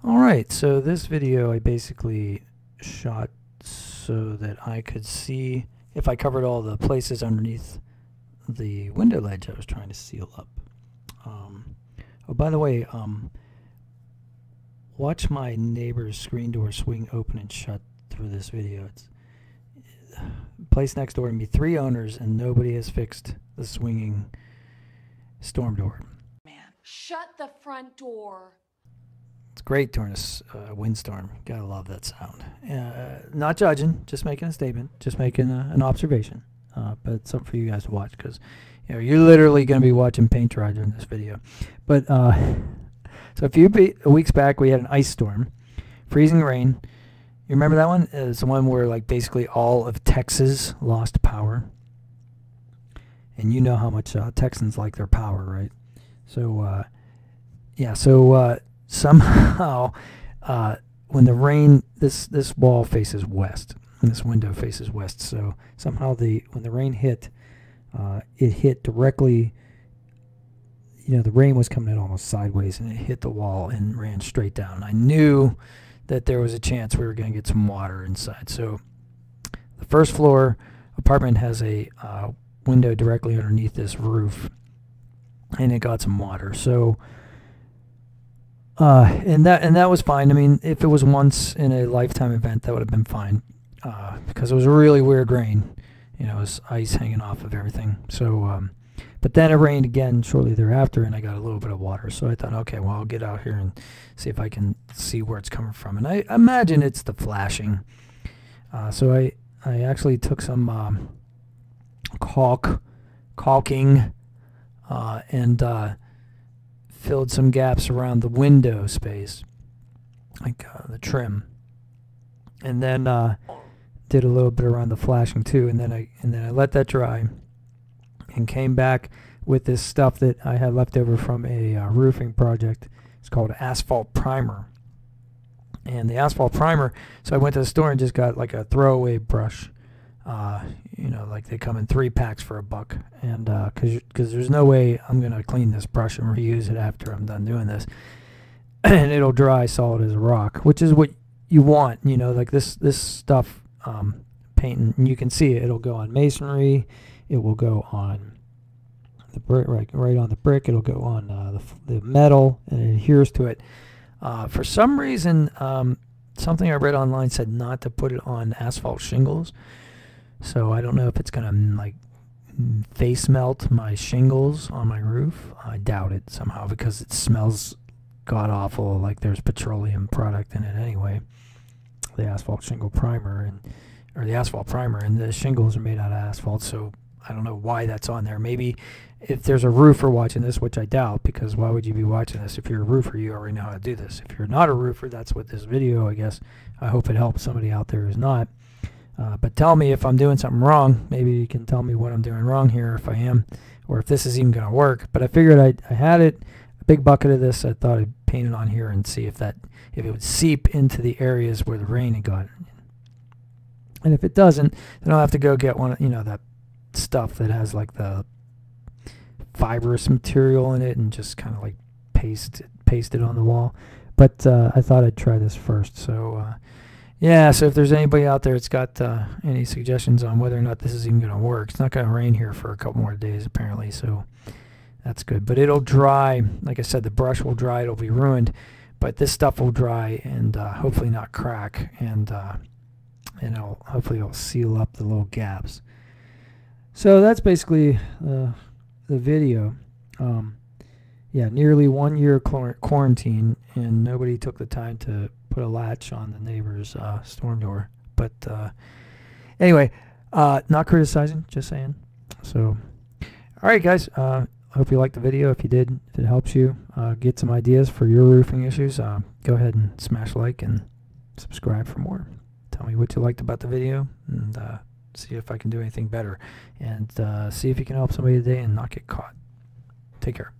Alright, so this video I basically shot so that I could see if I covered all the places underneath the window ledge I was trying to seal up. Oh, by the way, watch my neighbor's screen door swing open and shut through this video. It's place next door to me, 3 owners, and nobody has fixed the swinging storm door. Man, shut the front door. It's great during a windstorm. Gotta love that sound. Not judging, just making a statement, just making an observation. But it's something for you guys to watch because you're literally going to be watching paint dry during this video. But so a few weeks back we had an ice storm, freezing rain. You remember that one? It's the one where like basically all of Texas lost power. And you know how much Texans like their power, right? So somehow when the rain, this wall faces west and this window faces west, so somehow when the rain hit, it hit directly, the rain was coming in almost sideways and it hit the wall and ran straight down. I knew that there was a chance we were going to get some water inside. So the first floor apartment has a window directly underneath this roof, and it got some water. So and that was fine. I mean, if it was once in a lifetime event, that would have been fine, because it was a really weird rain. It was ice hanging off of everything. So, but then it rained again shortly thereafter, and I got a little bit of water. So I thought, okay, well, I'll get out here and see if I can see where it's coming from. And I imagine it's the flashing. So I actually took some caulking, and filled some gaps around the window space, like the trim, and then did a little bit around the flashing too, and then I let that dry and came back with this stuff that I had left over from a roofing project. It's called asphalt primer. And the asphalt primer, so I went to the store and just got like a throwaway brush, like they come in 3 packs for $1, and because there's no way I'm gonna clean this brush and reuse it after I'm done doing this, and it'll dry solid as a rock, which is what you want. Like this stuff, painting, and you can see it. It'll go on masonry, it will go on the brick, right on the brick. It'll go on the metal, and it adheres to it. For some reason, something I read online said not to put it on asphalt shingles. So I don't know if it's gonna like face melt my shingles on my roof. I doubt it somehow, because it smells god awful, like there's petroleum product in it anyway. The asphalt shingle primer or the asphalt primer, and the shingles are made out of asphalt. So I don't know why that's on there. Maybe if there's a roofer watching this, which I doubt, because why would you be watching this? If you're a roofer, you already know how to do this. If you're not a roofer, that's what this video, I guess, I hope it helps somebody out there who's not. But tell me if I'm doing something wrong. Maybe you can tell me what I'm doing wrong here, if I am, or if this is even going to work. But I figured I had a big bucket of this. I thought I'd paint it on here and see if it would seep into the areas where the rain had gone. And if it doesn't, then I'll have to go get one, that stuff that has like the fibrous material in it, and just kind of like paste it on the wall. But I thought I'd try this first. So yeah, so if there's anybody out there that's got any suggestions on whether or not this is even going to work. It's not going to rain here for a couple more days apparently, so that's good. But it'll dry. Like I said, the brush will dry. It'll be ruined, but this stuff will dry and hopefully not crack, and hopefully it'll seal up the little gaps. So that's basically the video. Yeah, nearly 1 year quarantine, and nobody took the time to put a latch on the neighbor's storm door. But anyway, not criticizing, just saying. So, all right, guys. I hope you liked the video. If you did, if it helps you get some ideas for your roofing issues, go ahead and smash like and subscribe for more. Tell me what you liked about the video, and see if I can do anything better, and see if you can help somebody today and not get caught. Take care.